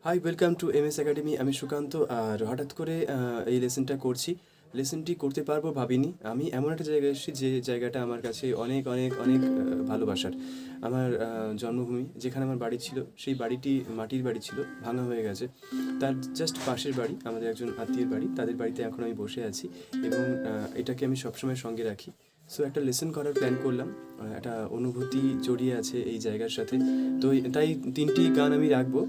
High, welcome to MS academy. আমি সুকান্ত। আর হঠাৎ করে এই লেসনটা করছি। লেসনটি করতে পারবো ভাবিনি। আমি এমন একটা জায়গায় এসেছি যে জায়গাটা আমার কাছে অনেক অনেক অনেক ভালোবাসার। আমার জন্মভূমি, যেখানে আমার বাড়ি ছিল, সেই বাড়িটি মাটির বাড়ি ছিল, ভাঙা হয়ে গেছে। তার জাস্ট পাশের বাড়ি, আমাদের একজন আত্মীয়ের বাড়ি, তাদের বাড়িতে এখন আমি বসে আছি এবং এটাকে আমি সবসময় সঙ্গে রাখি। সো একটা লেসন করার প্ল্যান করলাম। একটা অনুভূতি জড়িয়ে আছে এই জায়গার সাথে। তো তাই 3টি গান আমি রাখবো,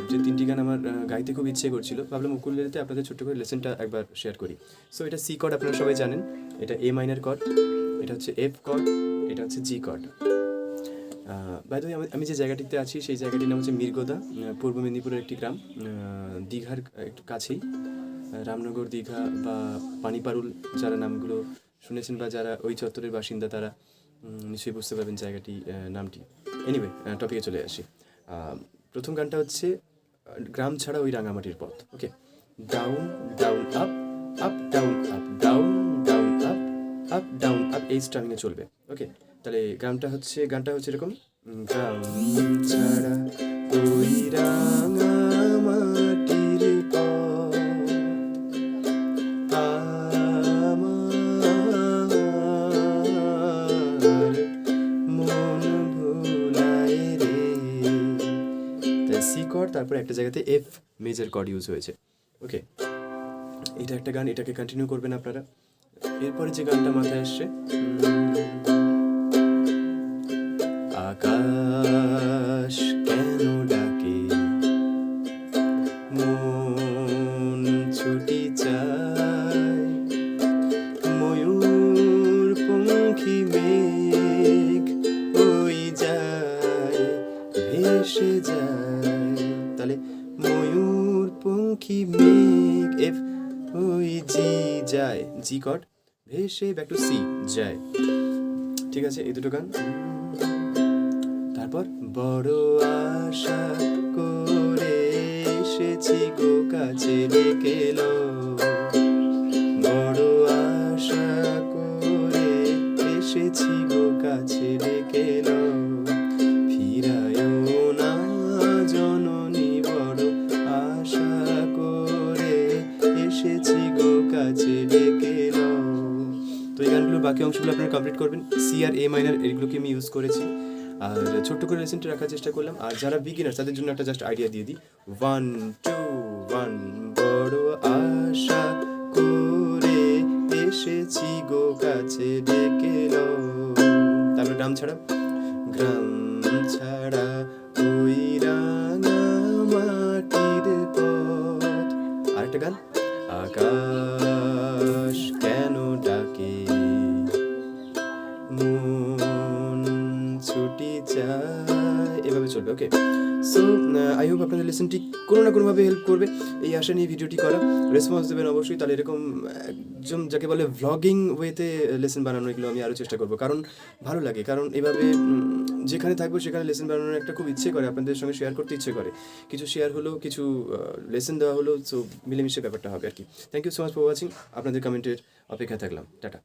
যে 3টি গান আমার গাইতে খুব ইচ্ছে করছিল। ভাবলাম উকুলেলেতে আপনাদের ছোট্ট করে লেসনটা একবার শেয়ার করি। সো এটা সি কর্ড, আপনারা সবাই জানেন। এটা এ মাইনার কর্ড, এটা হচ্ছে এফ কর্ড, এটা হচ্ছে জি কর্ড। বাই দ্য ওয়ে, আমি যে জায়গাটিতে আছি সেই জায়গাটির নাম হচ্ছে মিরগোদা, পূর্ব মেদিনীপুরের একটি গ্রাম, দীঘার একটু কাছেই। রামনগর, দীঘা বা পানিপারুল, যারা নামগুলো শুনেছেন বা যারা ওই চত্বরের বাসিন্দা, তারা নিশ্চয়ই বুঝতে পারবেন জায়গাটি নামটি। এনিওয়ে, টপিকে চলে আসি। প্রথম গানটা হচ্ছে গ্রাম ছাড়া ওই রাঙামাটির পথ। Okay, down down up, up down up, down down up, up down up, এই স্ট্রামিংয়ে চলবে। ওকে, তাহলে গানটা হচ্ছে এরকম। গ্রাম ছাড়া ওই রাঙামাটির পথ আমার মন ভুলায় রে। সি কর্ড, তারপর একটা জায়গাতে এফ মেজর কর্ড ইউজ হয়েছে। ওকে, এটা একটা গান, এটাকে কন্টিনিউ করবেন আপনারা। এরপরে যে গানটা মাথায় আসছে, আকাশ কেন ডাকে, মন ছুটি চায়, ময়ূর পঙ্খী মেঘ ওই যায়, ভেসে যায়। তাহলে ময়ূর পঙ্খী মেঘ, এফ, ওই জি যায়, জি কর্ড, ভেসে ব্যাক টু সি যায়। ঠিক আছে, এই দুটো গান। তারপর বড় আশা করে এসেছি গো কাছে ডেকে লো, বড় আশা করে এসেছি গো কাছে ডেকে লো, ফিরায়ও না জননী, বড় আশা করে এসেছি গো কাছে ডেকে লো। তো এই গানগুলোর বাকি অংশগুলো আপনারা কমপ্লিট করবেন। সি আর এ মাইনার, এগুলোকে আমি ইউজ করেছি। আর ছোট্ট করে লেসনটা রাখার চেষ্টা করলাম। আর যারা বিগিনার, তাদের জন্য একটা জাস্ট আইডিয়া দিয়ে দিই। 1 2 1, বড় আশা করে এসেছি গো কাছে ডেকে লো। তারপরে গ্রাম ছাড়া, গ্রাম ছাড়া ওই রাঙামাটির পথ। আরেকটা গান, আকাশ কেন ডাকে, মন ছুটি চায়, এভাবে চলবে। ওকে, সো আই হোপ আপনাদের লেসনটি কোনো না কোনোভাবে হেল্প করবে। এই আশা নিয়ে ভিডিওটি করা। রেসপন্স দেবেন অবশ্যই। তাহলে এরকম একজন যাকে বলে ভ্লগিং ওয়েতে লেসন বানানো, এগুলো আমি আরও চেষ্টা করবো। কারণ ভালো লাগে, কারণ এভাবে যেখানে থাকবো সেখানে লেসন বানানোর একটা খুব ইচ্ছে করে, আপনাদের সঙ্গে শেয়ার করতে ইচ্ছে করে। কিছু শেয়ার হলো, কিছু লেসন দেওয়া হলো, সো মিলেমিশে ব্যাপারটা হবে আর কি। Thank you so much for watching. আপনাদের কমেন্টের অপেক্ষা থাকলাম। টাটা।